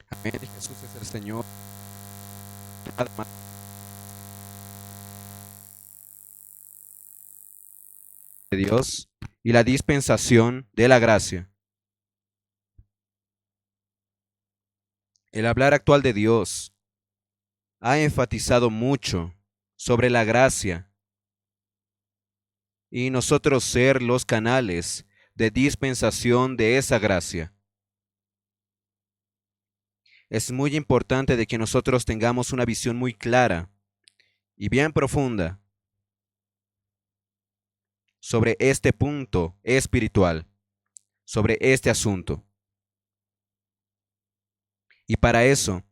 Amén. Jesús es el Señor. Nada más de Dios y la dispensación de la gracia. El hablar actual de Dios ha enfatizado mucho sobre la gracia y nosotros ser los canales de dispensación de esa gracia. Es muy importante de que nosotros tengamos una visión muy clara y bien profunda sobre este punto espiritual, sobre este asunto. Y para eso,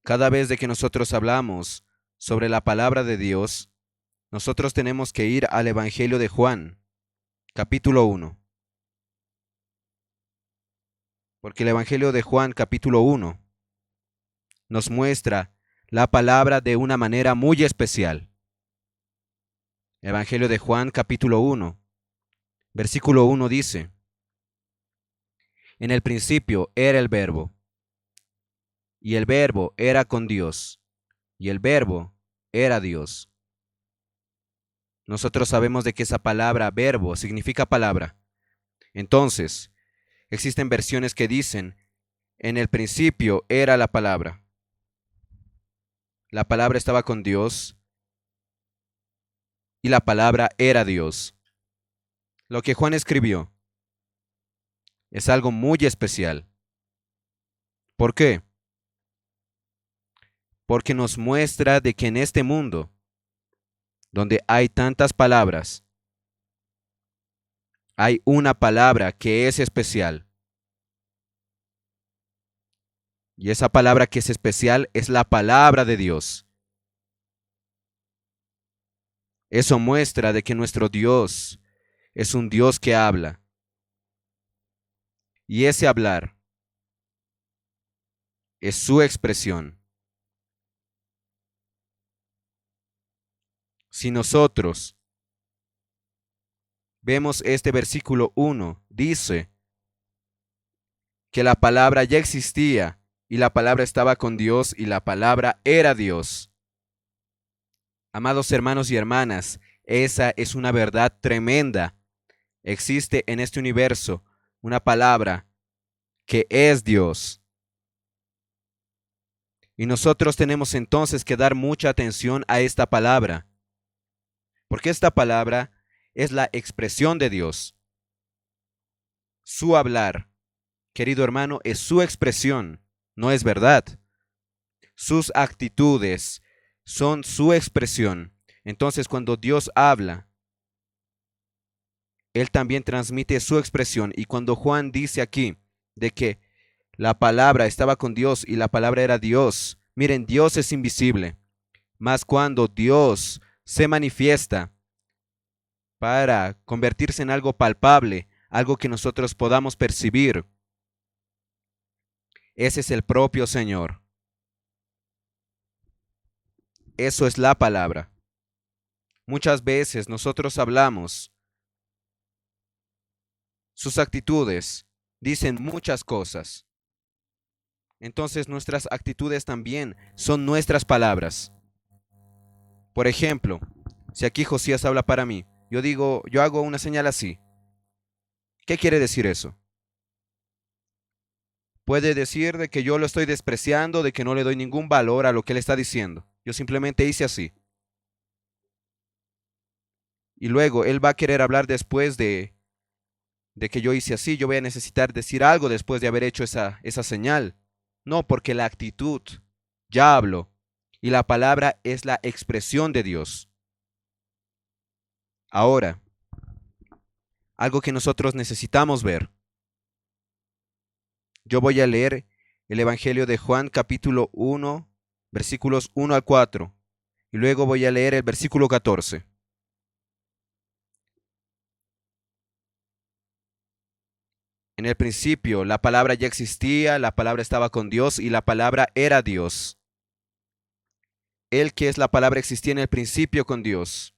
cada vez de que nosotros hablamos sobre la palabra de Dios, nosotros tenemos que ir al Evangelio de Juan, capítulo 1. Porque el Evangelio de Juan, capítulo 1, nos muestra la palabra de una manera muy especial. Evangelio de Juan, capítulo 1, versículo 1 dice: En el principio era el Verbo, y el Verbo era con Dios, y el Verbo era Dios. Nosotros sabemos de que esa palabra verbo significa palabra. Entonces, existen versiones que dicen, en el principio era la palabra. La palabra estaba con Dios y la palabra era Dios. Lo que Juan escribió es algo muy especial. ¿Por qué? Porque nos muestra de que en este mundo, donde hay tantas palabras, hay una palabra que es especial. Y esa palabra que es especial es la palabra de Dios. Eso muestra de que nuestro Dios es un Dios que habla. Y ese hablar es su expresión. Si nosotros vemos este versículo 1, dice que la palabra ya existía y la palabra estaba con Dios y la palabra era Dios. Amados hermanos y hermanas, esa es una verdad tremenda. Existe en este universo una palabra que es Dios. Y nosotros tenemos entonces que dar mucha atención a esta palabra, porque esta palabra es la expresión de Dios. Su hablar, querido hermano, es su expresión, no es verdad. Sus actitudes son su expresión. Entonces, cuando Dios habla, Él también transmite su expresión. Y cuando Juan dice aquí de que la palabra estaba con Dios y la palabra era Dios, miren, Dios es invisible. Mas cuando Dios se manifiesta para convertirse en algo palpable, algo que nosotros podamos percibir, ese es el propio Señor. Eso es la palabra. Muchas veces nosotros hablamos, sus actitudes dicen muchas cosas. Entonces nuestras actitudes también son nuestras palabras. Por ejemplo, si aquí Josías habla para mí, yo hago una señal así. ¿Qué quiere decir eso? Puede decir de que yo lo estoy despreciando, de que no le doy ningún valor a lo que él está diciendo. Yo simplemente hice así. Y luego él va a querer hablar después de que yo hice así. Yo voy a necesitar decir algo después de haber hecho esa señal. No, porque la actitud ya habló. Y la palabra es la expresión de Dios. Ahora, algo que nosotros necesitamos ver. Yo voy a leer el Evangelio de Juan capítulo 1, versículos 1 al 4. Y luego voy a leer el versículo 14. En el principio la palabra ya existía, la palabra estaba con Dios y la palabra era Dios. Él que es la palabra existía en el principio con Dios.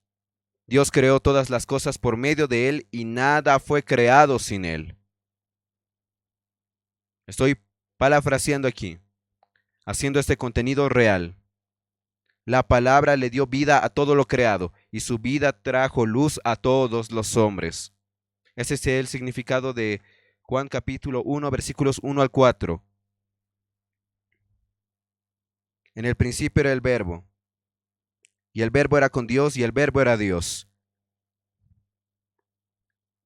Dios creó todas las cosas por medio de Él y nada fue creado sin Él. Estoy parafraseando aquí. haciendo este contenido real. La palabra le dio vida a todo lo creado y su vida trajo luz a todos los hombres. Ese es el significado de Juan capítulo 1, versículos 1 al 4. En el principio era el verbo, y el verbo era con Dios, y el verbo era Dios.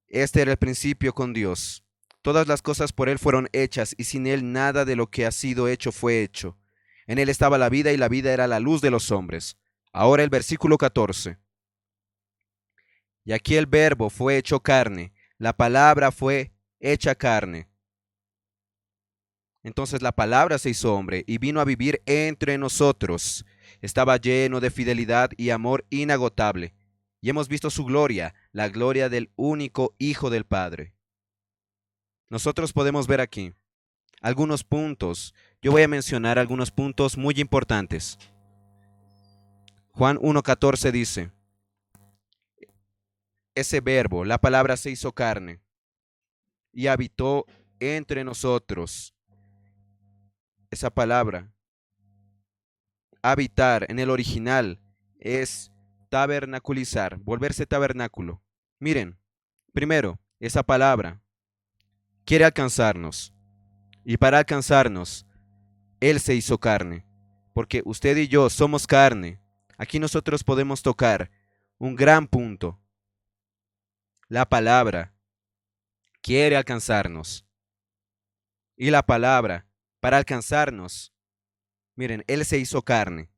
Este era el principio con Dios. Todas las cosas por Él fueron hechas, y sin Él nada de lo que ha sido hecho fue hecho. En Él estaba la vida, y la vida era la luz de los hombres. Ahora el versículo 14. Y aquí el verbo fue hecho carne, la palabra fue hecha carne. Entonces la palabra se hizo hombre y vino a vivir entre nosotros. Estaba lleno de fidelidad y amor inagotable. Y hemos visto su gloria, la gloria del único Hijo del Padre. Nosotros podemos ver aquí algunos puntos. Yo voy a mencionar algunos puntos muy importantes. Juan 1:14 dice, ese verbo, la palabra se hizo carne y habitó entre nosotros. Esa palabra, habitar en el original, es tabernaculizar, volverse tabernáculo. Miren, primero, esa palabra quiere alcanzarnos. Y para alcanzarnos, Él se hizo carne. Porque usted y yo somos carne. Aquí nosotros podemos tocar un gran punto. La palabra quiere alcanzarnos. Y la palabra, para alcanzarnos, miren, Él se hizo carne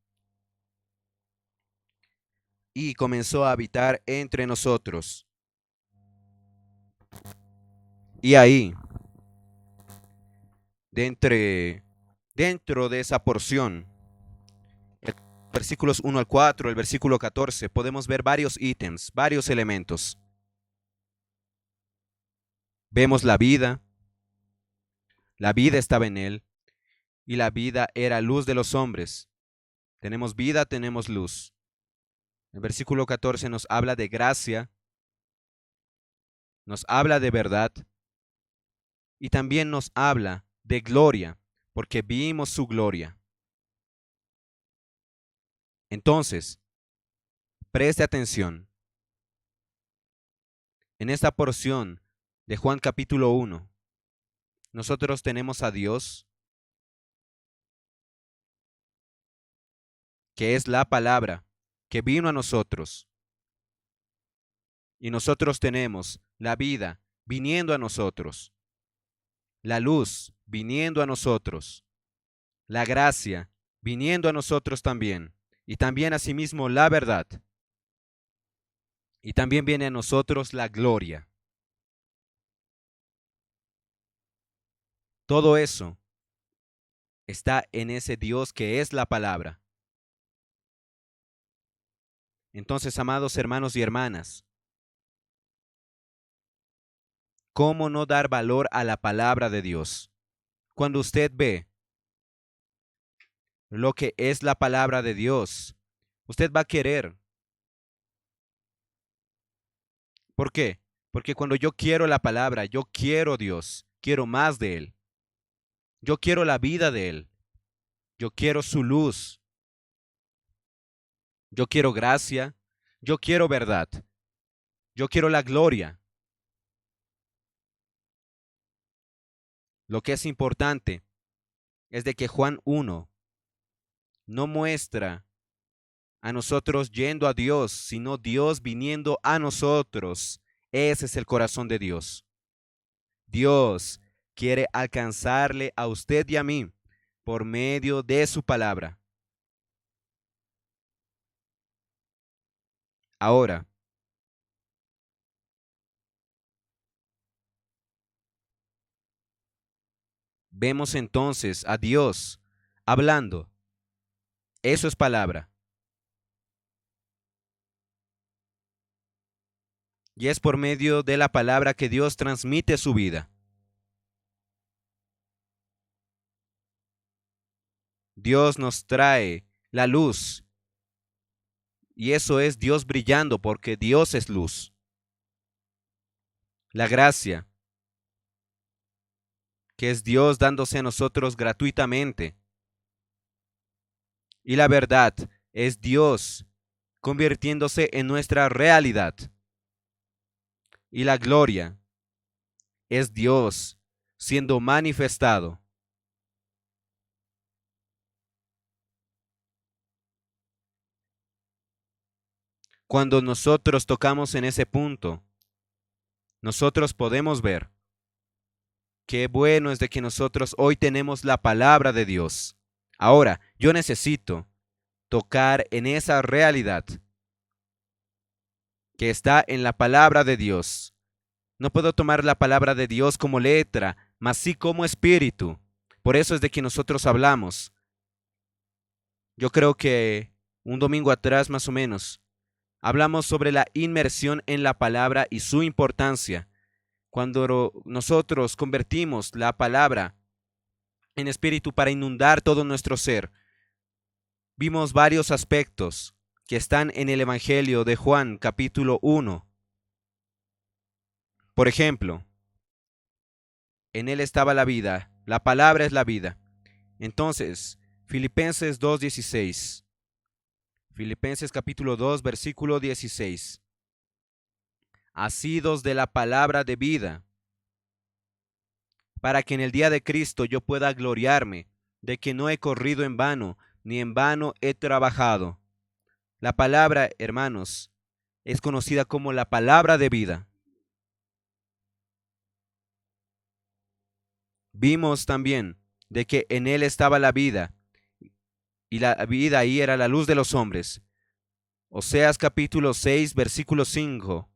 y comenzó a habitar entre nosotros. Y ahí, dentro de esa porción, versículos 1 al 4, el versículo 14, podemos ver varios ítems, varios elementos. Vemos la vida estaba en Él, y la vida era luz de los hombres. Tenemos vida, tenemos luz. El versículo 14 nos habla de gracia, nos habla de verdad, y también nos habla de gloria, porque vimos su gloria. Entonces, preste atención. En esta porción de Juan capítulo 1, nosotros tenemos a Dios, que es la palabra, que vino a nosotros. Y nosotros tenemos la vida viniendo a nosotros, la luz viniendo a nosotros, la gracia viniendo a nosotros también, y también asimismo la verdad. Y también viene a nosotros la gloria. Todo eso está en ese Dios que es la palabra. Entonces, amados hermanos y hermanas, ¿cómo no dar valor a la palabra de Dios? Cuando usted ve lo que es la palabra de Dios, usted va a querer. ¿Por qué? Porque cuando yo quiero la palabra, yo quiero Dios, quiero más de Él. Yo quiero la vida de Él. Yo quiero su luz. Yo quiero gracia. Yo quiero verdad. Yo quiero la gloria. Lo que es importante es de que Juan 1 no muestra a nosotros yendo a Dios, sino Dios viniendo a nosotros. Ese es el corazón de Dios. Dios quiere alcanzarle a usted y a mí por medio de su palabra. Ahora, vemos entonces a Dios hablando. Eso es palabra. Y es por medio de la palabra que Dios transmite su vida. Dios nos trae la luz. Y eso es Dios brillando porque Dios es luz. La gracia, que es Dios dándose a nosotros gratuitamente. Y la verdad es Dios convirtiéndose en nuestra realidad. Y la gloria es Dios siendo manifestado. Cuando nosotros tocamos en ese punto, nosotros podemos ver qué bueno es de que nosotros hoy tenemos la palabra de Dios. Ahora, yo necesito tocar en esa realidad que está en la palabra de Dios. No puedo tomar la palabra de Dios como letra, mas sí como espíritu. Por eso es de que nosotros hablamos. Yo creo que un domingo atrás más o menos, hablamos sobre la inmersión en la palabra y su importancia. Cuando nosotros convertimos la palabra en espíritu para inundar todo nuestro ser, vimos varios aspectos que están en el Evangelio de Juan capítulo 1. Por ejemplo, en él estaba la vida, la palabra es la vida. Entonces, Filipenses 2:16. Filipenses capítulo 2, versículo 16. Asidos de la palabra de vida, para que en el día de Cristo yo pueda gloriarme de que no he corrido en vano, ni en vano he trabajado. La palabra, hermanos, es conocida como la palabra de vida. Vimos también de que en él estaba la vida, y la vida ahí era la luz de los hombres. Oseas capítulo 6, versículo 5.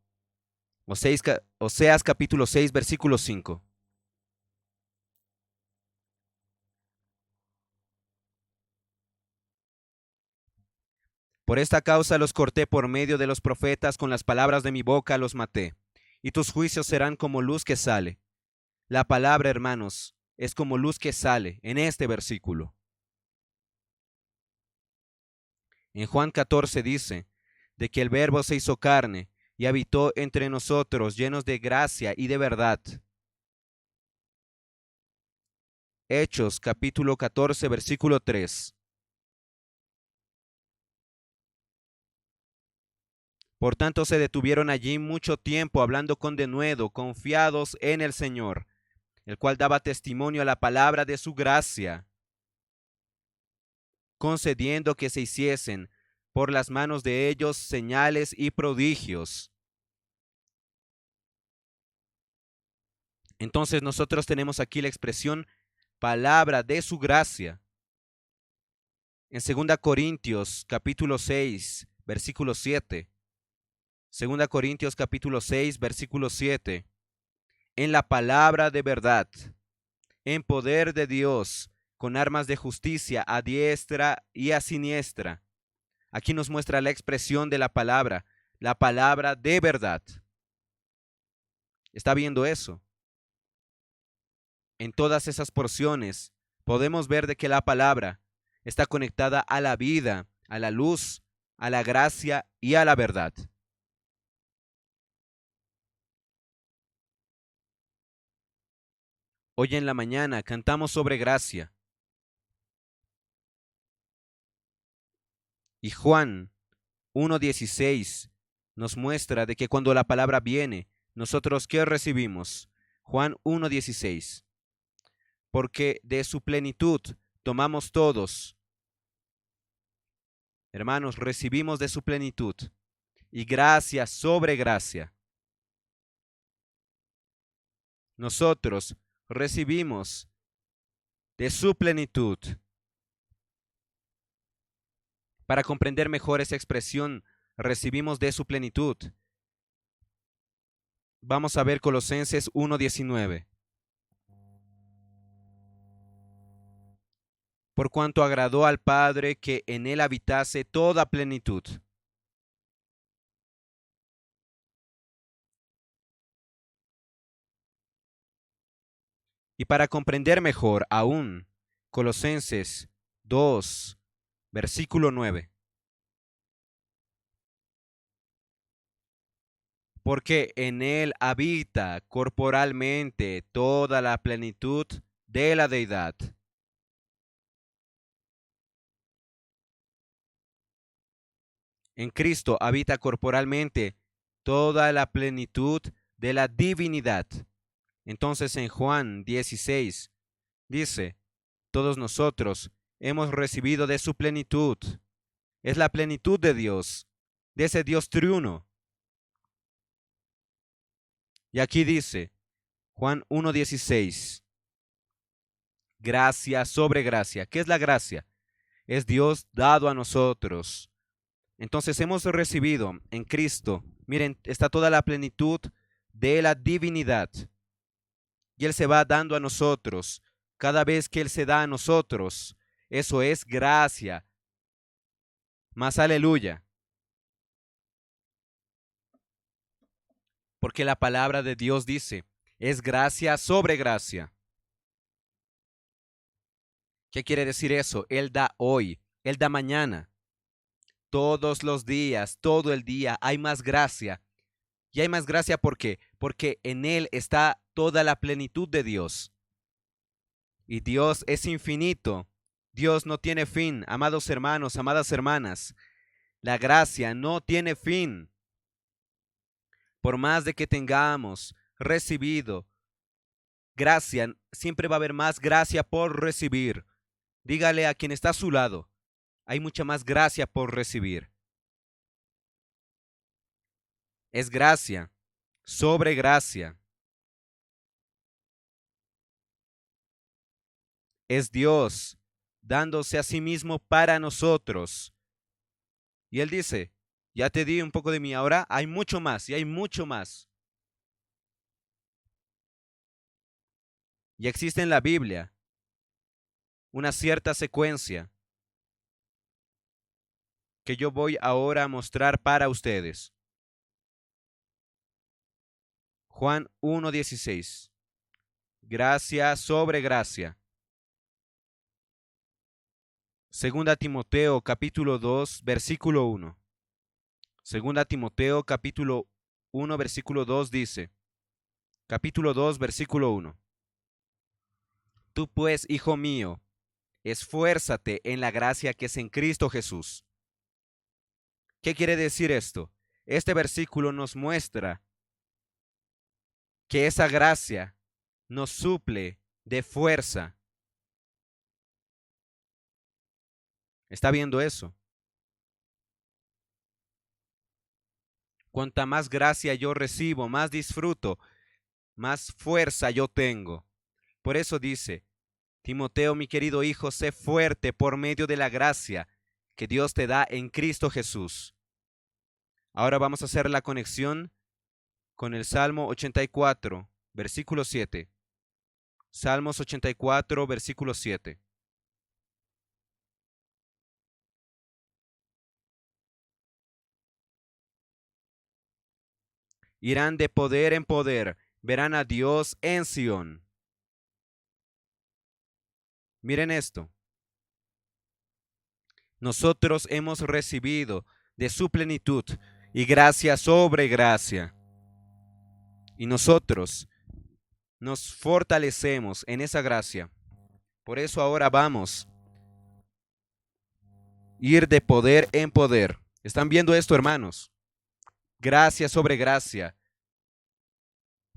Oseas capítulo 6, versículo 5. Por esta causa los corté por medio de los profetas, con las palabras de mi boca los maté. Y tus juicios serán como luz que sale. La palabra, hermanos, es como luz que sale en este versículo. En Juan 14 dice de que el Verbo se hizo carne y habitó entre nosotros, llenos de gracia y de verdad. Hechos capítulo 14, versículo 3. Por tanto se detuvieron allí mucho tiempo hablando con denuedo, confiados en el Señor, el cual daba testimonio a la palabra de su gracia, concediendo que se hiciesen por las manos de ellos señales y prodigios. Entonces nosotros tenemos aquí la expresión palabra de su gracia. En 2 Corintios capítulo 6, versículo 7. 2 Corintios capítulo 6, versículo 7. En la palabra de verdad, en poder de Dios, con armas de justicia a diestra y a siniestra. Aquí nos muestra la expresión de la palabra de verdad. ¿Está viendo eso? En todas esas porciones podemos ver de que la palabra está conectada a la vida, a la luz, a la gracia y a la verdad. Hoy en la mañana cantamos sobre gracia. Y Juan 1:16 nos muestra de que cuando la palabra viene, nosotros ¿qué recibimos? Juan 1:16. Porque de su plenitud tomamos todos. Hermanos, recibimos de su plenitud y gracia sobre gracia. Nosotros recibimos de su plenitud. Para comprender mejor esa expresión, recibimos de su plenitud. Vamos a ver Colosenses 1:19. Por cuanto agradó al Padre que en él habitase toda plenitud. Y para comprender mejor aún, Colosenses 2, versículo 9. Porque en él habita corporalmente toda la plenitud de la deidad. En Cristo habita corporalmente toda la plenitud de la divinidad. Entonces en Juan 16 dice, todos nosotros hemos recibido de su plenitud. Es la plenitud de Dios, de ese Dios triuno. Y aquí dice, Juan 1:16, gracia sobre gracia. ¿Qué es la gracia? Es Dios dado a nosotros. Entonces hemos recibido en Cristo, miren, está toda la plenitud de la divinidad. Y Él se va dando a nosotros. Cada vez que Él se da a nosotros, eso es gracia. Más aleluya. Porque la palabra de Dios dice, es gracia sobre gracia. ¿Qué quiere decir eso? Él da hoy, Él da mañana. Todos los días, todo el día hay más gracia. Y hay más gracia ¿por qué? Porque en Él está toda la plenitud de Dios. Y Dios es infinito. Dios no tiene fin, amados hermanos, amadas hermanas. La gracia no tiene fin. Por más de que tengamos recibido gracia, siempre va a haber más gracia por recibir. Dígale a quien está a su lado, hay mucha más gracia por recibir. Es gracia sobre gracia. Es Dios dándose a sí mismo para nosotros. Y Él dice, ya te di un poco de mí, ahora hay mucho más y hay mucho más. Y existe en la Biblia una cierta secuencia que yo voy ahora a mostrar para ustedes. Juan 1:16. Gracia sobre gracia. Segunda Timoteo capítulo 2, versículo 1. Segunda Timoteo capítulo 1, versículo 2 dice, capítulo 2, versículo 1. Tú pues, hijo mío, esfuérzate en la gracia que es en Cristo Jesús. ¿Qué quiere decir esto? Este versículo nos muestra que esa gracia nos suple de fuerza. ¿Está viendo eso? Cuanta más gracia yo recibo, más disfruto, más fuerza yo tengo. Por eso dice, Timoteo, mi querido hijo, sé fuerte por medio de la gracia que Dios te da en Cristo Jesús. Ahora vamos a hacer la conexión con el Salmo 84, versículo 7. Salmos 84, versículo 7. Irán de poder en poder, verán a Dios en Sión. Miren esto. Nosotros hemos recibido de su plenitud y gracia sobre gracia. Y nosotros nos fortalecemos en esa gracia. Por eso ahora vamos a ir de poder en poder. ¿Están viendo esto, hermanos? Gracia sobre gracia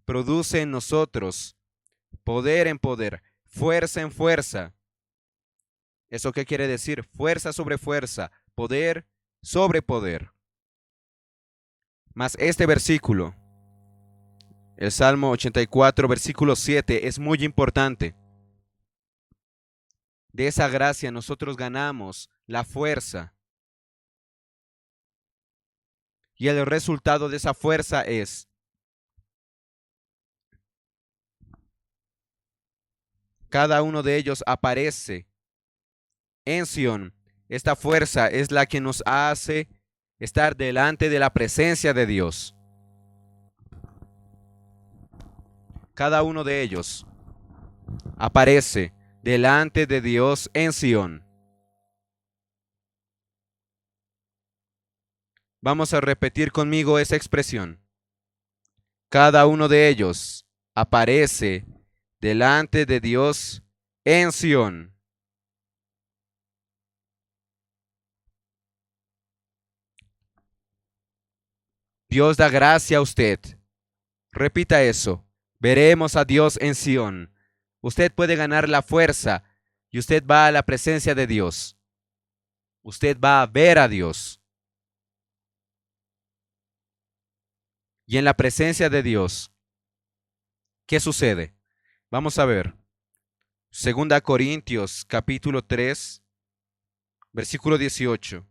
produce en nosotros poder en poder, fuerza en fuerza. ¿Eso qué quiere decir? Fuerza sobre fuerza, poder sobre poder. Mas este versículo, el Salmo 84, versículo 7, es muy importante. De esa gracia nosotros ganamos la fuerza. Y el resultado de esa fuerza es cada uno de ellos aparece en Sión. Esta fuerza es la que nos hace estar delante de la presencia de Dios. Cada uno de ellos aparece delante de Dios en Sión. Vamos a repetir conmigo esa expresión. Cada uno de ellos aparece delante de Dios en Sión. Dios da gracia a usted. Repita eso. Veremos a Dios en Sión. Usted puede ganar la fuerza y usted va a la presencia de Dios. Usted va a ver a Dios. Y en la presencia de Dios, ¿qué sucede? Vamos a ver. Segunda Corintios capítulo 3, versículo 18.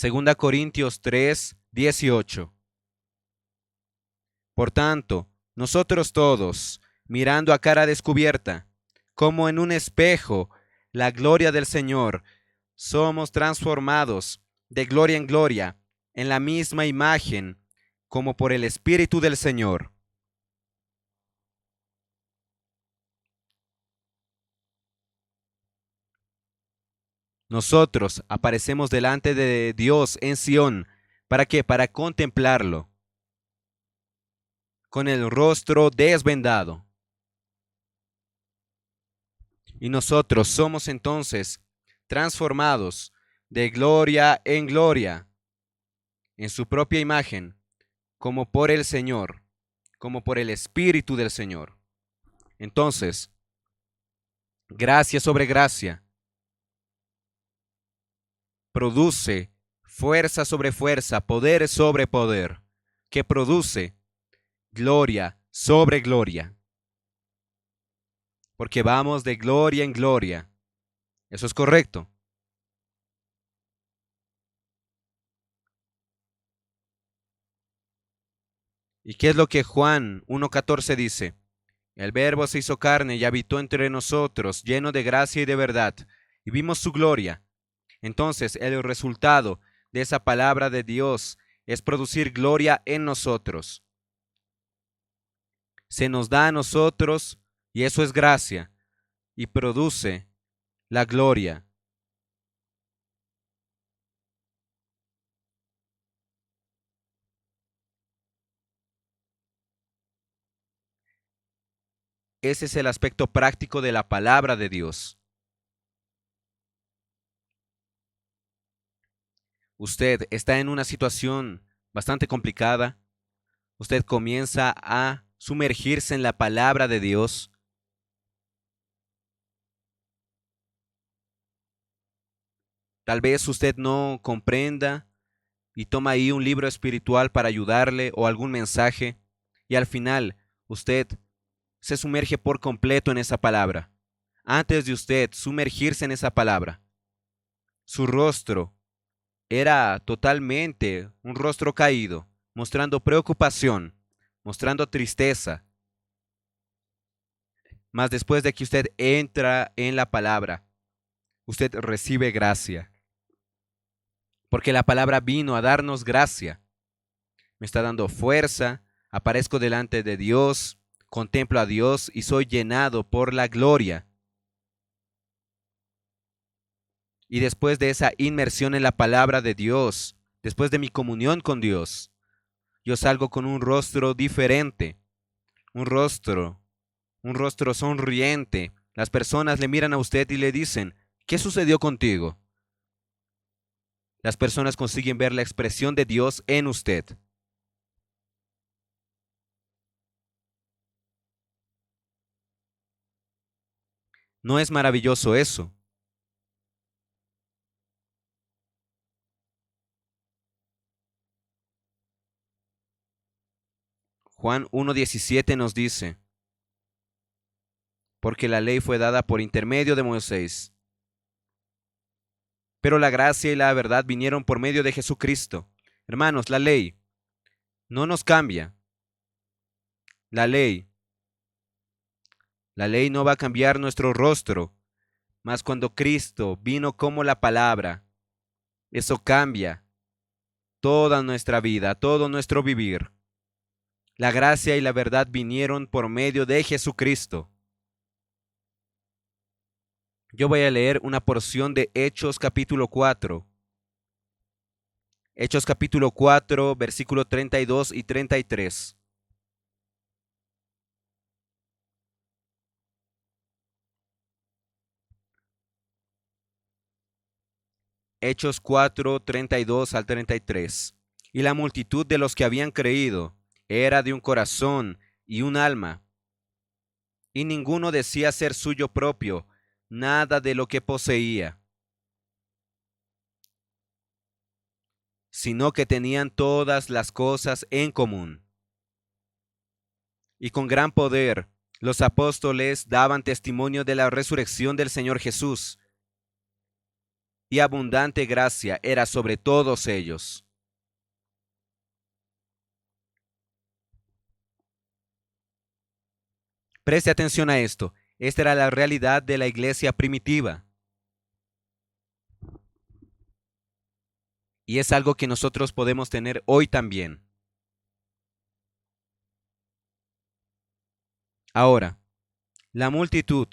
Segunda Corintios 3, 18. Por tanto, nosotros todos, mirando a cara descubierta, como en un espejo, la gloria del Señor, somos transformados de gloria en gloria, en la misma imagen, como por el Espíritu del Señor. Nosotros aparecemos delante de Dios en Sión. ¿Para qué? Para contemplarlo, con el rostro desvendado. Y nosotros somos entonces transformados de gloria en gloria, en su propia imagen, como por el Señor, como por el Espíritu del Señor. Entonces, gracia sobre gracia produce fuerza sobre fuerza, poder sobre poder, que produce gloria sobre gloria. Porque vamos de gloria en gloria. Eso es correcto. ¿Y qué es lo que Juan 1.14 dice? El Verbo se hizo carne y habitó entre nosotros, lleno de gracia y de verdad, y vimos su gloria. Entonces, el resultado de esa palabra de Dios es producir gloria en nosotros. Se nos da a nosotros, y eso es gracia, y produce la gloria. Ese es el aspecto práctico de la palabra de Dios. Usted está en una situación bastante complicada. Usted comienza a sumergirse en la palabra de Dios. Tal vez usted no comprenda y toma ahí un libro espiritual para ayudarle o algún mensaje y al final usted se sumerge por completo en esa palabra. Antes de usted sumergirse en esa palabra, su rostro era totalmente un rostro caído, mostrando preocupación, mostrando tristeza. Mas después de que usted entra en la palabra, usted recibe gracia. Porque la palabra vino a darnos gracia. Me está dando fuerza, aparezco delante de Dios, contemplo a Dios y soy llenado por la gloria. Y después de esa inmersión en la palabra de Dios, después de mi comunión con Dios, yo salgo con un rostro diferente, un rostro, un rostro sonriente. Las personas le miran a usted y le dicen, ¿qué sucedió contigo? Las personas consiguen ver la expresión de Dios en usted. ¿No es maravilloso eso? Juan 1.17 nos dice, porque la ley fue dada por intermedio de Moisés, pero la gracia y la verdad vinieron por medio de Jesucristo. Hermanos, la ley no nos cambia. La ley, la ley no va a cambiar nuestro rostro, mas cuando Cristo vino como la palabra, eso cambia toda nuestra vida, todo nuestro vivir. La gracia y la verdad vinieron por medio de Jesucristo. Yo voy a leer una porción de Hechos capítulo 4. Hechos capítulo 4, versículo 32 y 33. Hechos 4, 32 al 33. Y la multitud de los que habían creído era de un corazón y un alma, y ninguno decía ser suyo propio nada de lo que poseía, sino que tenían todas las cosas en común. Y con gran poder los apóstoles daban testimonio de la resurrección del Señor Jesús, y abundante gracia era sobre todos ellos. Preste atención a esto. Esta era la realidad de la iglesia primitiva. Y es algo que nosotros podemos tener hoy también. Ahora, la multitud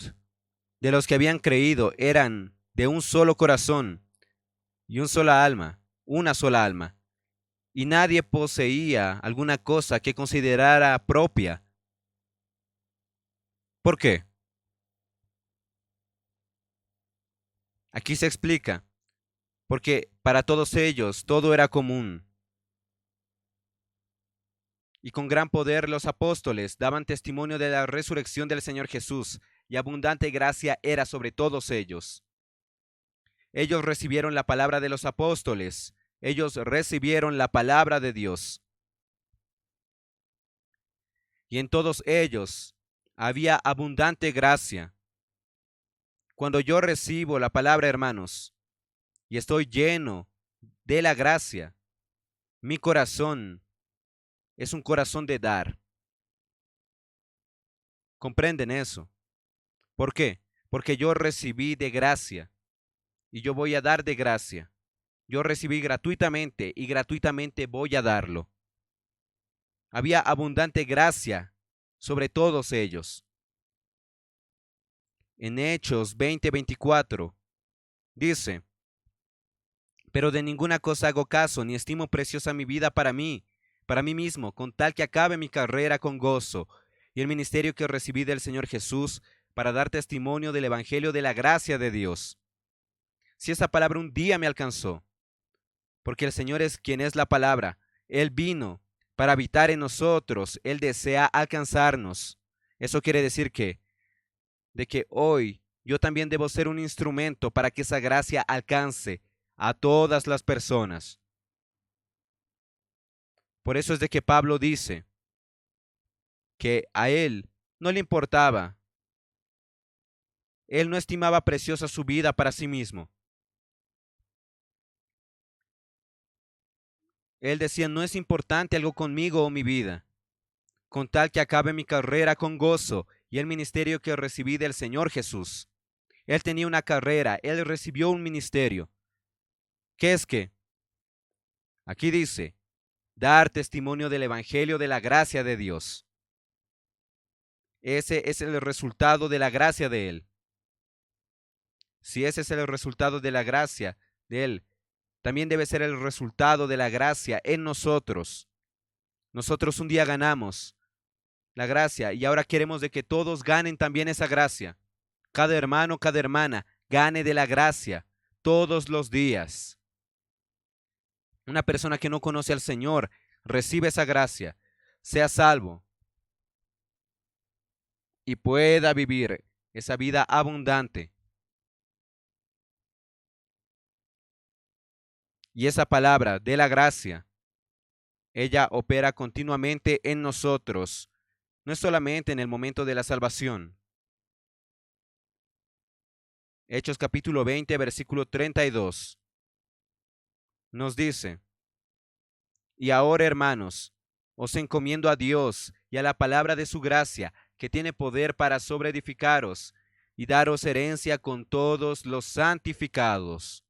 de los que habían creído eran de un solo corazón y una sola alma. Y nadie poseía alguna cosa que considerara propia. ¿Por qué? Aquí se explica. Porque para todos ellos todo era común. Y con gran poder los apóstoles daban testimonio de la resurrección del Señor Jesús, y abundante gracia era sobre todos ellos. Ellos recibieron la palabra de los apóstoles, ellos recibieron la palabra de Dios. Y en todos ellos había abundante gracia. Cuando yo recibo la palabra, hermanos, y estoy lleno de la gracia, mi corazón es un corazón de dar. ¿Comprenden eso? ¿Por qué? Porque yo recibí de gracia y yo voy a dar de gracia. Yo recibí gratuitamente y gratuitamente voy a darlo. Había abundante gracia sobre todos ellos. En Hechos 20:24 dice: pero de ninguna cosa hago caso, ni estimo preciosa mi vida para mí mismo, con tal que acabe mi carrera con gozo y el ministerio que recibí del Señor Jesús para dar testimonio del Evangelio de la gracia de Dios. Si esa palabra un día me alcanzó, porque el Señor es quien es la palabra, Él vino para habitar en nosotros, Él desea alcanzarnos. Eso quiere decir de que hoy yo también debo ser un instrumento para que esa gracia alcance a todas las personas. Por eso es de que Pablo dice que a él no le importaba, él no estimaba preciosa su vida para sí mismo. Él decía, no es importante algo conmigo o mi vida, con tal que acabe mi carrera con gozo y el ministerio que recibí del Señor Jesús. Él tenía una carrera, él recibió un ministerio. ¿Qué es que? Aquí dice, dar testimonio del Evangelio de la gracia de Dios. Ese es el resultado de la gracia de Él. Si ese es el resultado de la gracia de Él, también debe ser el resultado de la gracia en nosotros. Nosotros un día ganamos la gracia y ahora queremos de que todos ganen también esa gracia. Cada hermano, cada hermana gane de la gracia todos los días. Una persona que no conoce al Señor recibe esa gracia, sea salvo y pueda vivir esa vida abundante. Y esa palabra de la gracia, ella opera continuamente en nosotros, no es solamente en el momento de la salvación. Hechos capítulo 20, versículo 32, nos dice: y ahora, hermanos, os encomiendo a Dios y a la palabra de su gracia, que tiene poder para sobreedificaros y daros herencia con todos los santificados.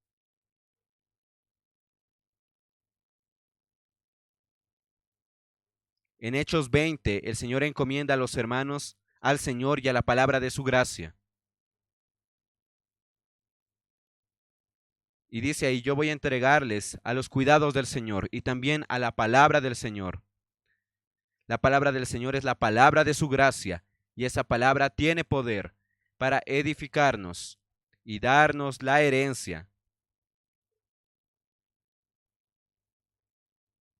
En Hechos 20, el Señor encomienda a los hermanos al Señor y a la palabra de su gracia. Y dice ahí, yo voy a entregarles a los cuidados del Señor y también a la palabra del Señor. La palabra del Señor es la palabra de su gracia y esa palabra tiene poder para edificarnos y darnos la herencia.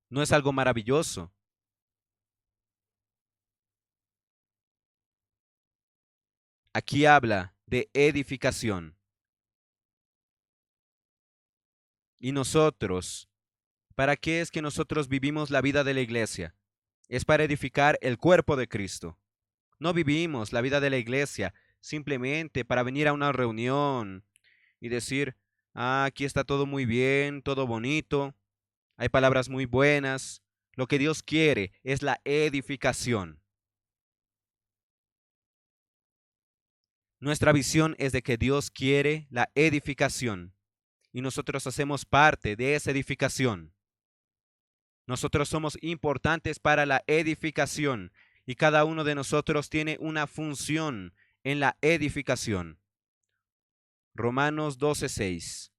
¿No es algo maravilloso? Aquí habla de edificación. Y nosotros, ¿para qué es que nosotros vivimos la vida de la iglesia? Es para edificar el cuerpo de Cristo. No vivimos la vida de la iglesia simplemente para venir a una reunión y decir, aquí está todo muy bien, todo bonito, hay palabras muy buenas. Lo que Dios quiere es la edificación. Nuestra visión es de que Dios quiere la edificación y nosotros hacemos parte de esa edificación. Nosotros somos importantes para la edificación y cada uno de nosotros tiene una función en la edificación. Romanos 12:6.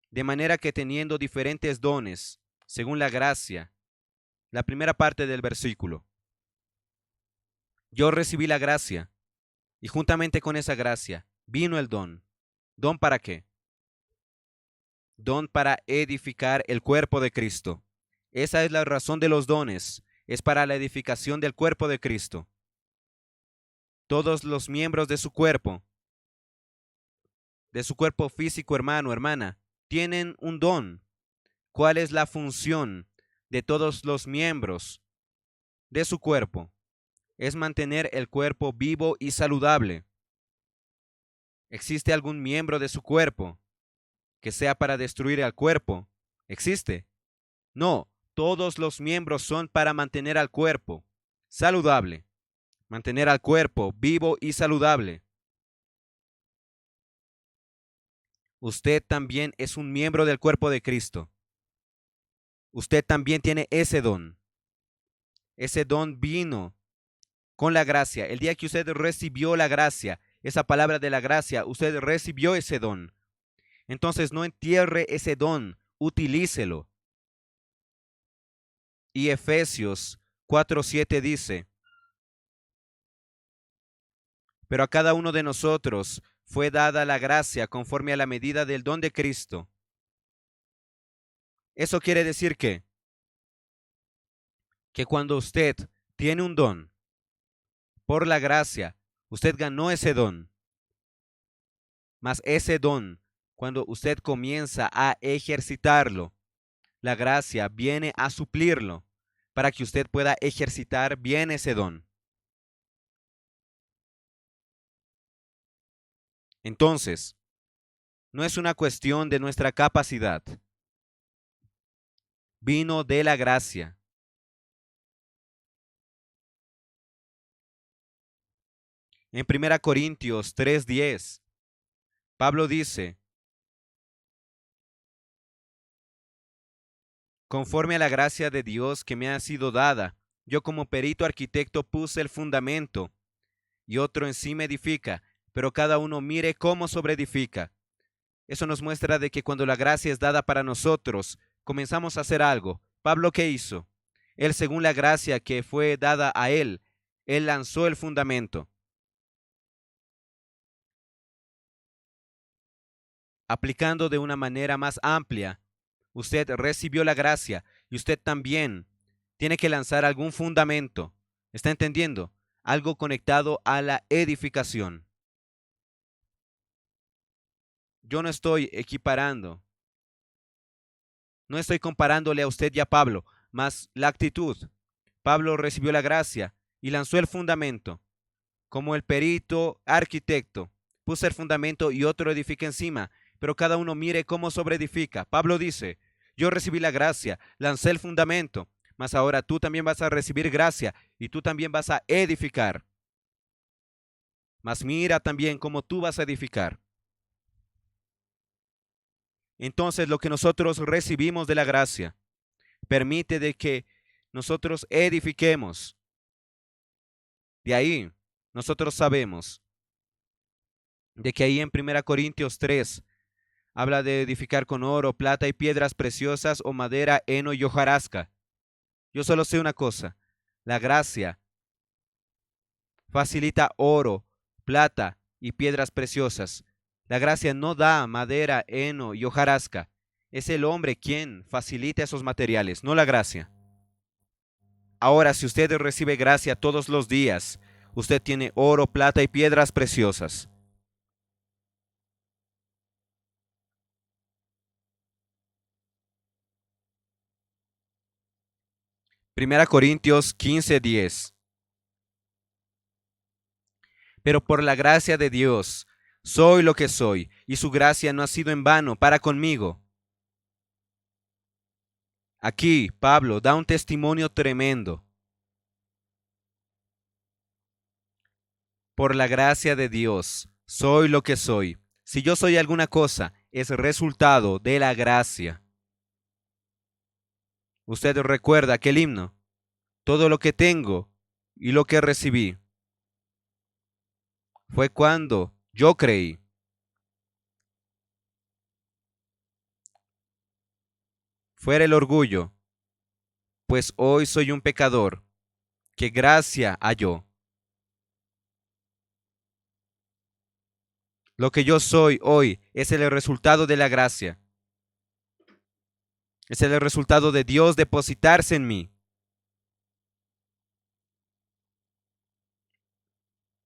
De manera que teniendo diferentes dones, según la gracia, la primera parte del versículo, yo recibí la gracia y juntamente con esa gracia vino el don. ¿Don para qué? Don para edificar el cuerpo de Cristo. Esa es la razón de los dones, es para la edificación del cuerpo de Cristo. Todos los miembros de su cuerpo físico, hermano, hermana, tienen un don. ¿Cuál es la función de todos los miembros de su cuerpo? Es mantener el cuerpo vivo y saludable. ¿Existe algún miembro de su cuerpo que sea para destruir al cuerpo? ¿Existe? No, todos los miembros son para mantener al cuerpo saludable, mantener al cuerpo vivo y saludable. Usted también es un miembro del cuerpo de Cristo. Usted también tiene ese don. Ese don vino con la gracia. El día que usted recibió la gracia, esa palabra de la gracia, usted recibió ese don. Entonces no entierre ese don, utilícelo. Y Efesios 4:7 dice, pero a cada uno de nosotros fue dada la gracia conforme a la medida del don de Cristo. Eso quiere decir que cuando usted tiene un don, por la gracia, usted ganó ese don. Mas ese don, cuando usted comienza a ejercitarlo, la gracia viene a suplirlo para que usted pueda ejercitar bien ese don. Entonces, no es una cuestión de nuestra capacidad. Vino de la gracia. En 1 Corintios 3:10, Pablo dice, conforme a la gracia de Dios que me ha sido dada, yo como perito arquitecto puse el fundamento y otro encima edifica, pero cada uno mire cómo sobreedifica. Eso nos muestra de que cuando la gracia es dada para nosotros, comenzamos a hacer algo. Pablo, ¿qué hizo? Él, según la gracia que fue dada a él lanzó el fundamento. Aplicando de una manera más amplia, usted recibió la gracia y usted también tiene que lanzar algún fundamento. ¿Está entendiendo? Algo conectado a la edificación. Yo no estoy equiparando, no estoy comparándole a usted y a Pablo, más la actitud. Pablo recibió la gracia y lanzó el fundamento. Como el perito arquitecto, puso el fundamento y otro edifica encima, pero cada uno mire cómo sobreedifica. Pablo dice, yo recibí la gracia, lancé el fundamento, mas ahora tú también vas a recibir gracia y tú también vas a edificar. Mas mira también cómo tú vas a edificar. Entonces lo que nosotros recibimos de la gracia permite de que nosotros edifiquemos. De ahí nosotros sabemos de que ahí en 1 Corintios 3 habla de edificar con oro, plata y piedras preciosas o madera, heno y hojarasca. Yo solo sé una cosa, la gracia facilita oro, plata y piedras preciosas. La gracia no da madera, heno y hojarasca. Es el hombre quien facilita esos materiales, no la gracia. Ahora, si usted recibe gracia todos los días, usted tiene oro, plata y piedras preciosas. Primera Corintios 15:10. Pero por la gracia de Dios, soy lo que soy, y su gracia no ha sido en vano para conmigo. Aquí Pablo da un testimonio tremendo. Por la gracia de Dios, soy lo que soy. Si yo soy alguna cosa, es resultado de la gracia. Usted recuerda aquel himno. Todo lo que tengo y lo que recibí fue cuando yo creí. Fuera el orgullo, pues hoy soy un pecador, que gracia halló. Lo que yo soy hoy es el resultado de la gracia. Es el resultado de Dios depositarse en mí.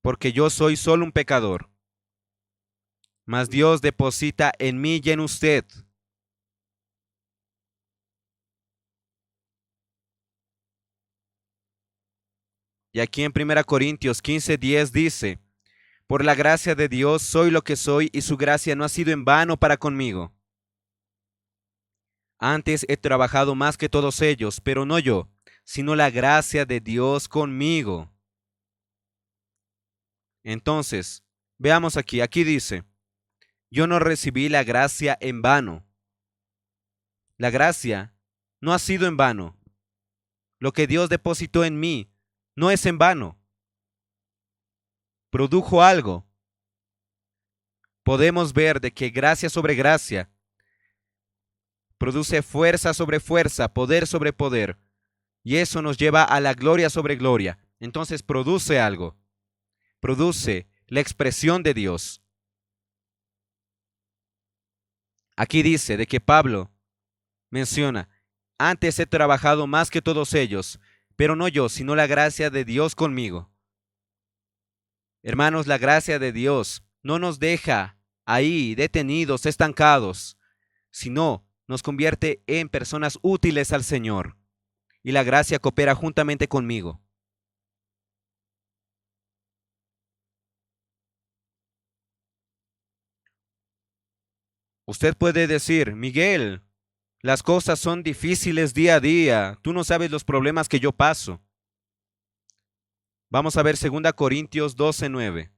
Porque yo soy solo un pecador. Mas Dios deposita en mí y en usted. Y aquí en 1 Corintios 15:10 dice, por la gracia de Dios soy lo que soy y su gracia no ha sido en vano para conmigo. Antes he trabajado más que todos ellos, pero no yo, sino la gracia de Dios conmigo. Entonces, veamos aquí dice, yo no recibí la gracia en vano. La gracia no ha sido en vano. Lo que Dios depositó en mí no es en vano. Produjo algo. Podemos ver de que gracia sobre gracia produce fuerza sobre fuerza, poder sobre poder. Y eso nos lleva a la gloria sobre gloria. Entonces produce algo. Produce la expresión de Dios. Aquí dice de que Pablo menciona, antes he trabajado más que todos ellos, pero no yo, sino la gracia de Dios conmigo. Hermanos, la gracia de Dios no nos deja ahí detenidos, estancados, sino nos convierte en personas útiles al Señor. Y la gracia coopera juntamente conmigo. Usted puede decir, Miguel, las cosas son difíciles día a día, tú no sabes los problemas que yo paso. Vamos a ver 2 Corintios 12:9.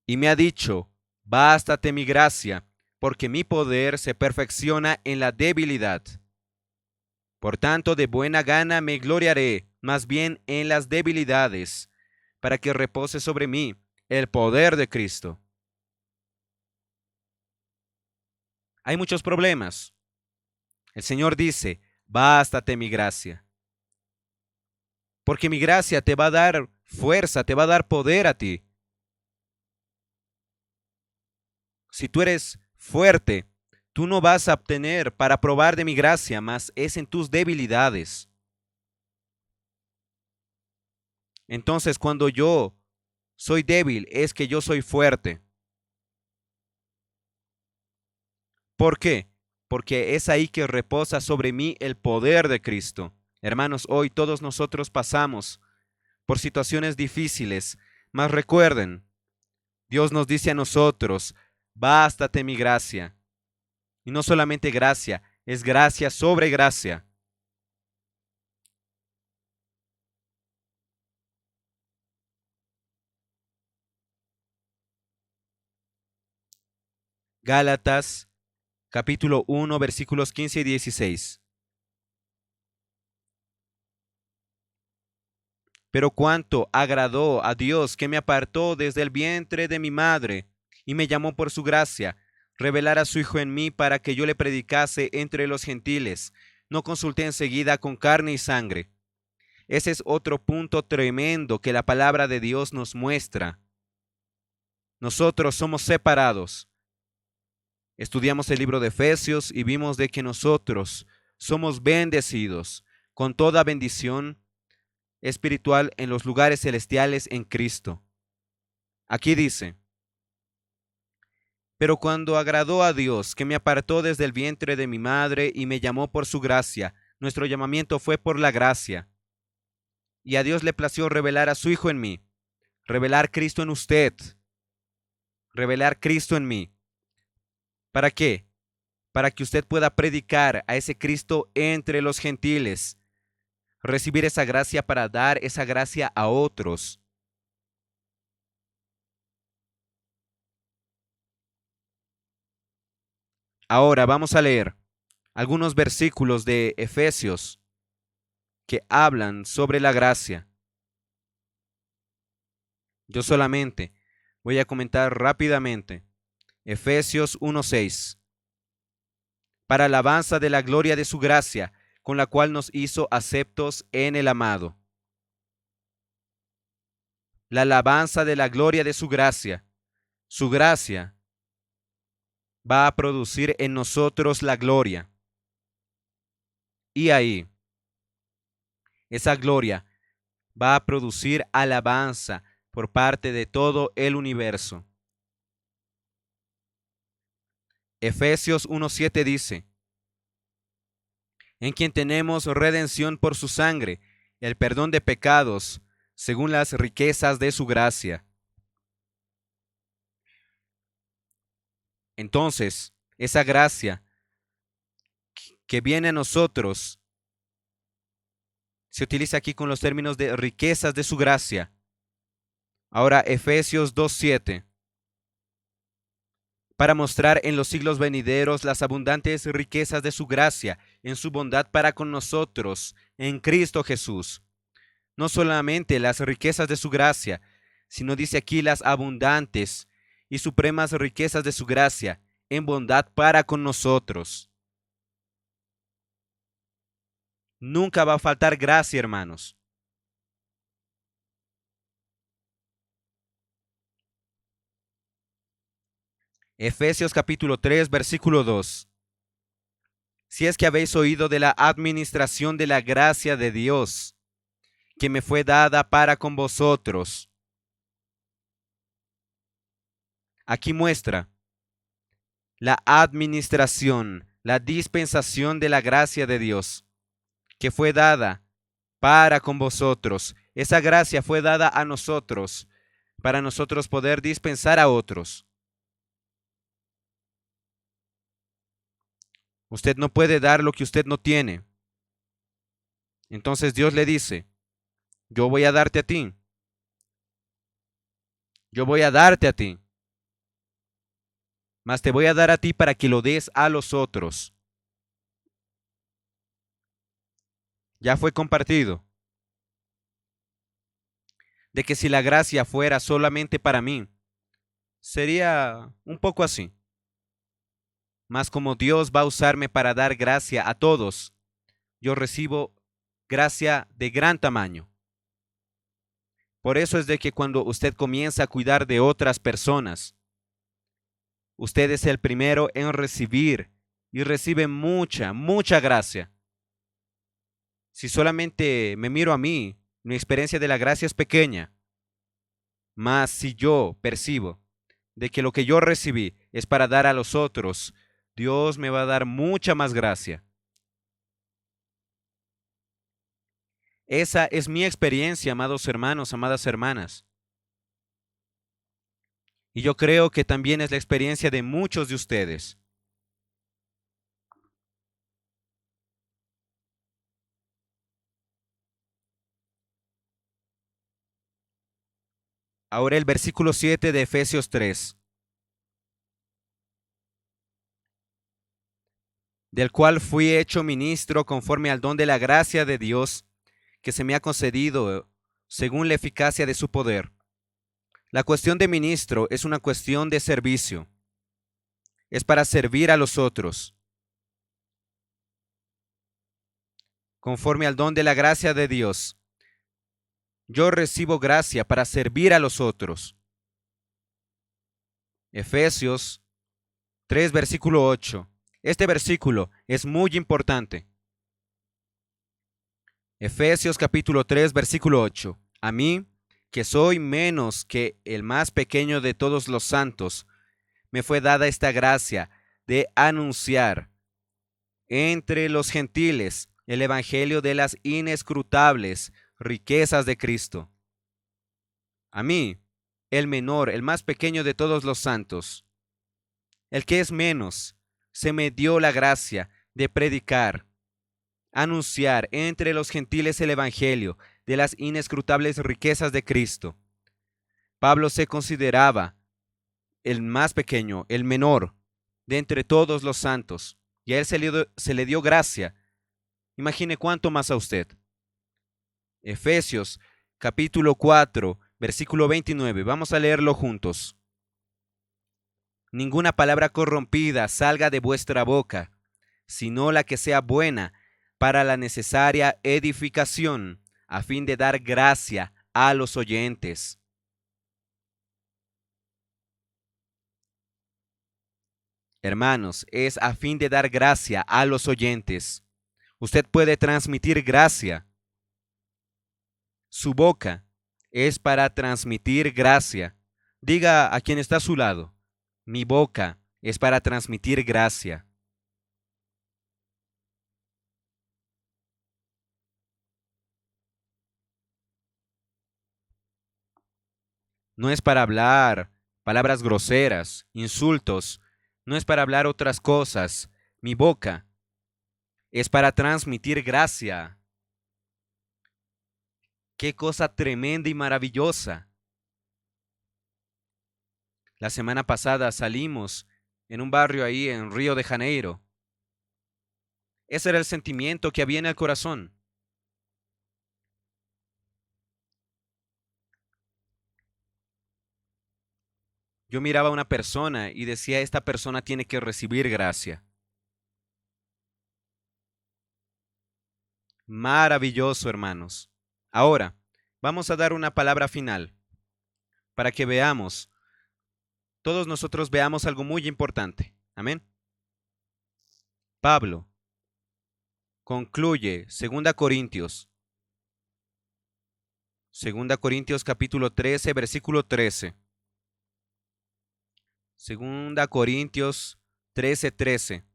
Y me ha dicho, bástate mi gracia, porque mi poder se perfecciona en la debilidad. Por tanto, de buena gana me gloriaré, más bien en las debilidades, para que repose sobre mí el poder de Cristo. Hay muchos problemas. El Señor dice, bástate mi gracia. Porque mi gracia te va a dar fuerza, te va a dar poder a ti. Si tú eres fuerte, tú no vas a obtener para probar de mi gracia, mas es en tus debilidades. Entonces, cuando yo soy débil, es que yo soy fuerte. ¿Por qué? Porque es ahí que reposa sobre mí el poder de Cristo. Hermanos, hoy todos nosotros pasamos por situaciones difíciles, mas recuerden, Dios nos dice a nosotros, bástate mi gracia. Y no solamente gracia, es gracia sobre gracia. Gálatas capítulo 1 versículos 15 y 16. Pero cuánto agradó a Dios que me apartó desde el vientre de mi madre y me llamó por su gracia, revelar a su Hijo en mí para que yo le predicase entre los gentiles. No consulté enseguida con carne y sangre. Ese es otro punto tremendo que la palabra de Dios nos muestra. nosotros somos separados. Estudiamos el libro de Efesios y vimos de que nosotros somos bendecidos con toda bendición espiritual en los lugares celestiales en Cristo. Aquí dice: pero cuando agradó a Dios, que me apartó desde el vientre de mi madre y me llamó por su gracia, nuestro llamamiento fue por la gracia. Y a Dios le plació revelar a su Hijo en mí, revelar Cristo en usted, revelar Cristo en mí. ¿Para qué? Para que usted pueda predicar a ese Cristo entre los gentiles, recibir esa gracia para dar esa gracia a otros. Ahora vamos a leer algunos versículos de Efesios que hablan sobre la gracia. Yo solamente voy a comentar rápidamente Efesios 1:6. Para alabanza de la gloria de su gracia, con la cual nos hizo aceptos en el amado. La alabanza de la gloria de su gracia. Su gracia va a producir en nosotros la gloria. Y ahí, esa gloria va a producir alabanza por parte de todo el universo. Efesios 1:7 dice: en quien tenemos redención por su sangre, el perdón de pecados, según las riquezas de su gracia. Entonces, esa gracia que viene a nosotros se utiliza aquí con los términos de riquezas de su gracia. Ahora, Efesios 2:7. Para mostrar en los siglos venideros las abundantes riquezas de su gracia, en su bondad para con nosotros, en Cristo Jesús. No solamente las riquezas de su gracia, sino dice aquí las abundantes y supremas riquezas de su gracia, en bondad para con nosotros. Nunca va a faltar gracia, hermanos. Efesios capítulo 3, versículo 2. Si es que habéis oído de la administración de la gracia de Dios, que me fue dada para con vosotros. Aquí muestra la administración, la dispensación de la gracia de Dios, que fue dada para con vosotros. Esa gracia fue dada a nosotros, para nosotros poder dispensar a otros. Usted no puede dar lo que usted no tiene. Entonces Dios le dice: yo voy a darte a ti. Yo voy a darte a ti. Mas te voy a dar a ti para que lo des a los otros. Ya fue compartido. De que si la gracia fuera solamente para mí, sería un poco así. Mas como Dios va a usarme para dar gracia a todos, yo recibo gracia de gran tamaño. Por eso es de que cuando usted comienza a cuidar de otras personas, usted es el primero en recibir y recibe mucha, mucha gracia. Si solamente me miro a mí, mi experiencia de la gracia es pequeña. Mas si yo percibo de que lo que yo recibí es para dar a los otros, Dios me va a dar mucha más gracia. Esa es mi experiencia, amados hermanos, amadas hermanas. Y yo creo que también es la experiencia de muchos de ustedes. Ahora el versículo 7 de Efesios 3, del cual fui hecho ministro conforme al don de la gracia de Dios que se me ha concedido según la eficacia de su poder. La cuestión de ministro es una cuestión de servicio. Es para servir a los otros. Conforme al don de la gracia de Dios, yo recibo gracia para servir a los otros. Efesios 3, versículo 8. Este versículo es muy importante. Efesios capítulo 3, versículo 8. A mí, que soy menos que el más pequeño de todos los santos, me fue dada esta gracia de anunciar entre los gentiles el evangelio de las inescrutables riquezas de Cristo. A mí, el menor, el más pequeño de todos los santos, el que es menos, se me dio la gracia de predicar, anunciar entre los gentiles el evangelio de las inescrutables riquezas de Cristo. Pablo se consideraba el más pequeño, el menor de entre todos los santos, y a él se le dio gracia. Imagine cuánto más a usted. Efesios capítulo 4, versículo 29. Vamos a leerlo juntos. Ninguna palabra corrompida salga de vuestra boca, sino la que sea buena para la necesaria edificación, a fin de dar gracia a los oyentes. Hermanos, es a fin de dar gracia a los oyentes. Usted puede transmitir gracia. Su boca es para transmitir gracia. Diga a quien está a su lado, mi boca es para transmitir gracia. No es para hablar palabras groseras, insultos, no es para hablar otras cosas. Mi boca es para transmitir gracia. Qué cosa tremenda y maravillosa. La semana pasada salimos en un barrio ahí en Río de Janeiro. Ese era el sentimiento que había en el corazón. Yo miraba a una persona y decía, esta persona tiene que recibir gracia. Maravilloso, hermanos. Ahora, vamos a dar una palabra final para que veamos, todos nosotros veamos algo muy importante. Amén. Pablo concluye 2 Corintios capítulo 13, versículo 13. 2 Corintios 13, 13.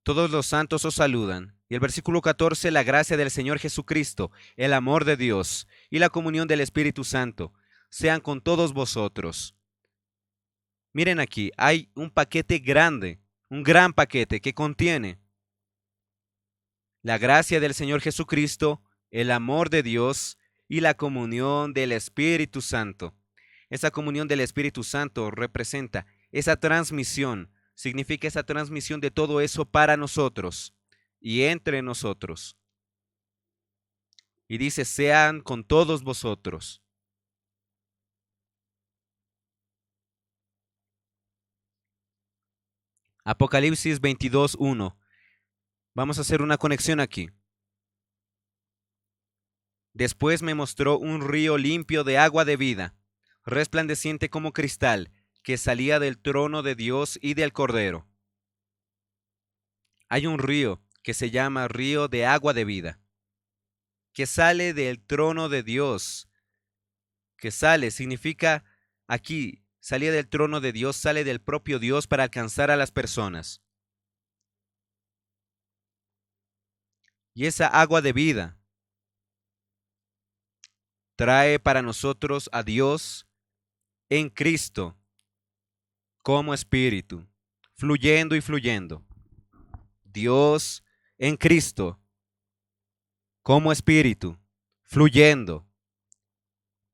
Todos los santos os saludan. Y el versículo 14, la gracia del Señor Jesucristo, el amor de Dios y la comunión del Espíritu Santo sean con todos vosotros. Miren aquí, hay un paquete grande, un gran paquete que contiene la gracia del Señor Jesucristo, el amor de Dios y la comunión del Espíritu Santo. Esa comunión del Espíritu Santo representa esa transmisión, significa esa transmisión de todo eso para nosotros y entre nosotros. Y dice, sean con todos vosotros. Apocalipsis 22:1. Vamos a hacer una conexión aquí. Después me mostró un río limpio de agua de vida, resplandeciente como cristal, que salía del trono de Dios y del Cordero. Hay un río que se llama río de agua de vida, que sale del trono de Dios. Que sale significa aquí, salía del trono de Dios, sale del propio Dios para alcanzar a las personas. Y esa agua de vida trae para nosotros a Dios en Cristo como espíritu, fluyendo y fluyendo. Dios en Cristo como espíritu, fluyendo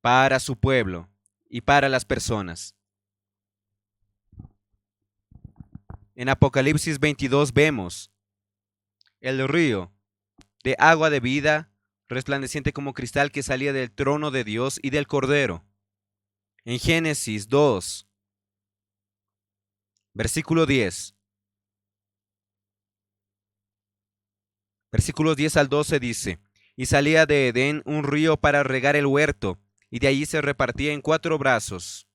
para su pueblo y para las personas. En Apocalipsis 22 vemos el río de agua de vida resplandeciente como cristal que salía del trono de Dios y del Cordero. En Génesis 2, versículo 10. Versículos 10 al 12 dice, y salía de Edén un río para regar el huerto, y de allí se repartía en 4 brazos.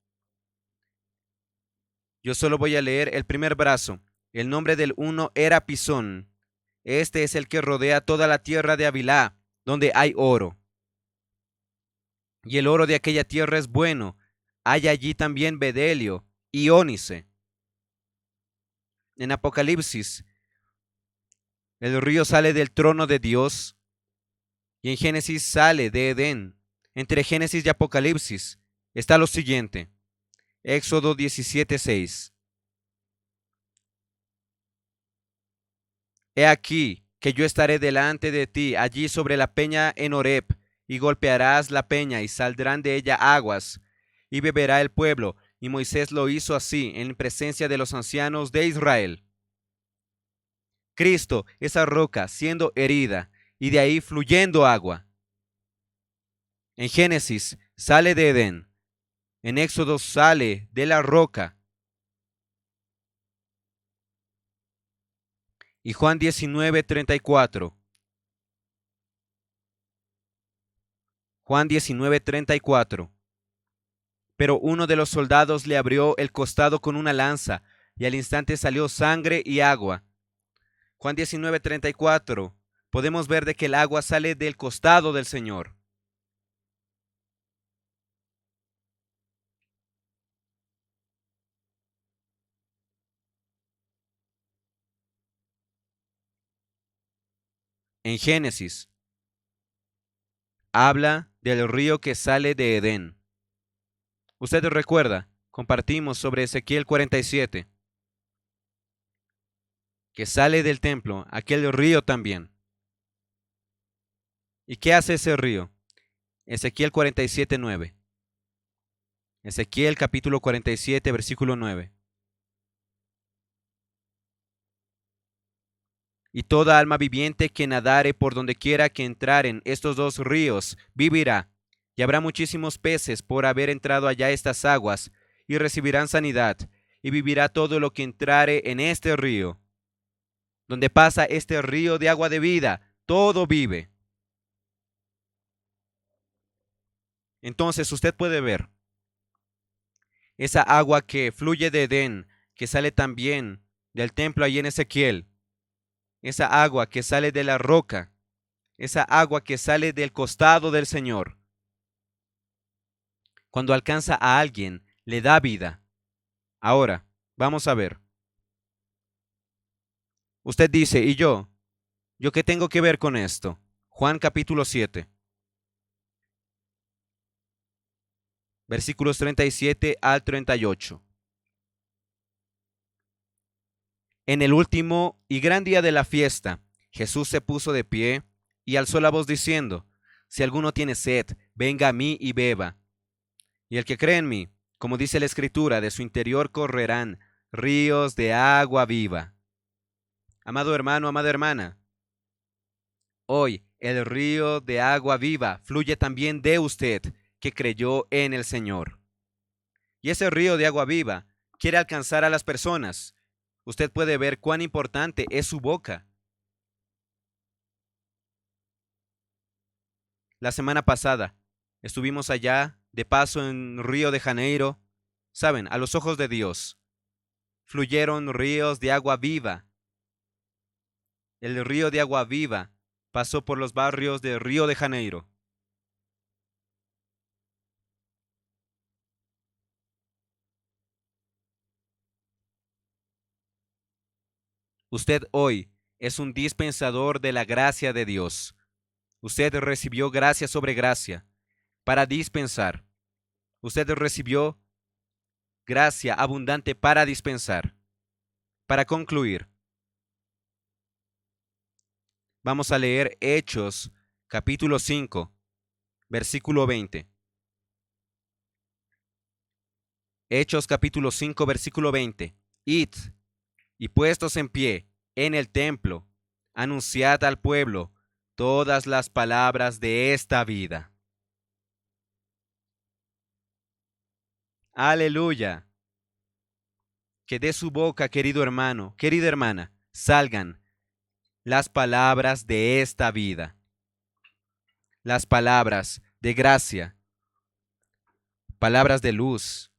Yo solo voy a leer el primer brazo. El nombre del uno era Pisón. Este es el que rodea toda la tierra de Havilá, donde hay oro. Y el oro de aquella tierra es bueno. Hay allí también bedelio y ónice. En Apocalipsis, el río sale del trono de Dios, y en Génesis sale de Edén. Entre Génesis y Apocalipsis está lo siguiente. Éxodo 17:6. He aquí que yo estaré delante de ti allí sobre la peña en Horeb, y golpearás la peña y saldrán de ella aguas, y beberá el pueblo. Y Moisés lo hizo así en presencia de los ancianos de Israel. Cristo, esa roca, siendo herida, y de ahí fluyendo agua. En Génesis sale de Edén. En Éxodo sale de la roca. Y Juan 19:34. Juan 19:34. Pero uno de los soldados le abrió el costado con una lanza, y al instante salió sangre y agua. Juan 19:34. Podemos ver de que el agua sale del costado del Señor. En Génesis habla del río que sale de Edén. Usted recuerda, compartimos sobre Ezequiel 47, que sale del templo aquel río también. ¿Y qué hace ese río? Ezequiel 47:9. Ezequiel capítulo 47, versículo 9. Y toda alma viviente que nadare por donde quiera que entraren estos dos ríos vivirá. Y habrá muchísimos peces por haber entrado allá estas aguas, y recibirán sanidad, y vivirá todo lo que entrare en este río. Donde pasa este río de agua de vida, todo vive. Entonces usted puede ver esa agua que fluye de Edén, que sale también del templo allí en Ezequiel, esa agua que sale de la roca, esa agua que sale del costado del Señor. Cuando alcanza a alguien, le da vida. Ahora, vamos a ver. Usted dice, ¿y yo? ¿Yo qué tengo que ver con esto? Juan capítulo 7, versículos 37 al 38. En el último y gran día de la fiesta, Jesús se puso de pie y alzó la voz diciendo, si alguno tiene sed, venga a mí y beba. Y el que cree en mí, como dice la Escritura, de su interior correrán ríos de agua viva. Amado hermano, amada hermana, hoy el río de agua viva fluye también de usted que creyó en el Señor. Y ese río de agua viva quiere alcanzar a las personas. Usted puede ver cuán importante es su boca. La semana pasada estuvimos allá de paso en Río de Janeiro. Saben, a los ojos de Dios fluyeron ríos de agua viva. El río de agua viva pasó por los barrios de Río de Janeiro. Usted hoy es un dispensador de la gracia de Dios. Usted recibió gracia sobre gracia para dispensar. Usted recibió gracia abundante para dispensar. Para concluir, vamos a leer Hechos capítulo 5, versículo 20. Hechos capítulo 5, versículo 20. Id, y puestos en pie en el templo, anunciad al pueblo todas las palabras de esta vida. Aleluya. Que de su boca, querido hermano, querida hermana, salgan las palabras de esta vida, las palabras de gracia, palabras de luz,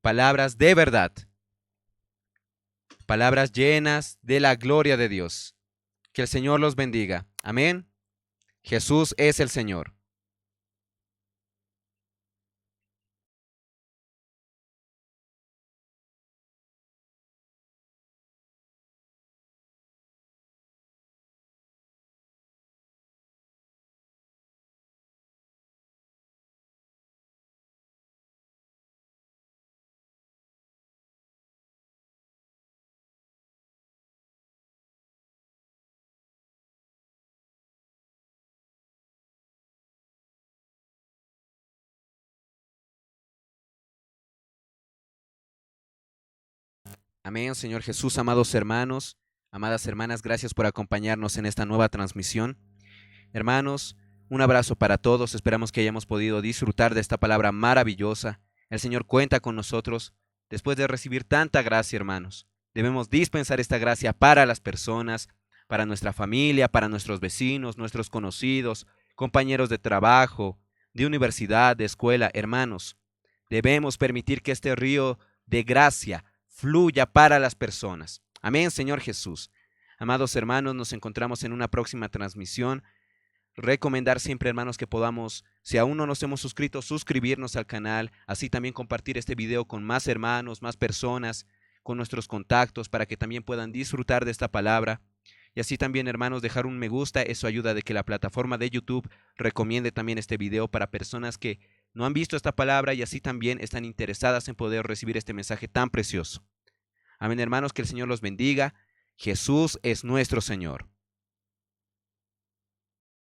palabras de verdad, palabras llenas de la gloria de Dios. Que el Señor los bendiga. Amén. Jesús es el Señor. Amén, Señor Jesús, amados hermanos, amadas hermanas, gracias por acompañarnos en esta nueva transmisión. Hermanos, un abrazo para todos, esperamos que hayamos podido disfrutar de esta palabra maravillosa. El Señor cuenta con nosotros después de recibir tanta gracia, hermanos. Debemos dispensar esta gracia para las personas, para nuestra familia, para nuestros vecinos, nuestros conocidos, compañeros de trabajo, de universidad, de escuela, hermanos. Debemos permitir que este río de gracia fluya para las personas. Amén, Señor Jesús. Amados hermanos, nos encontramos en una próxima transmisión. Recomendar siempre, hermanos, que podamos, si aún no nos hemos suscrito, suscribirnos al canal, así también compartir este video con más hermanos, más personas, con nuestros contactos, para que también puedan disfrutar de esta palabra. Y así también, hermanos, dejar un me gusta, eso ayuda de que la plataforma de YouTube recomiende también este video para personas que no han visto esta palabra y así también están interesadas en poder recibir este mensaje tan precioso. Amén, hermanos, que el Señor los bendiga. Jesús es nuestro Señor.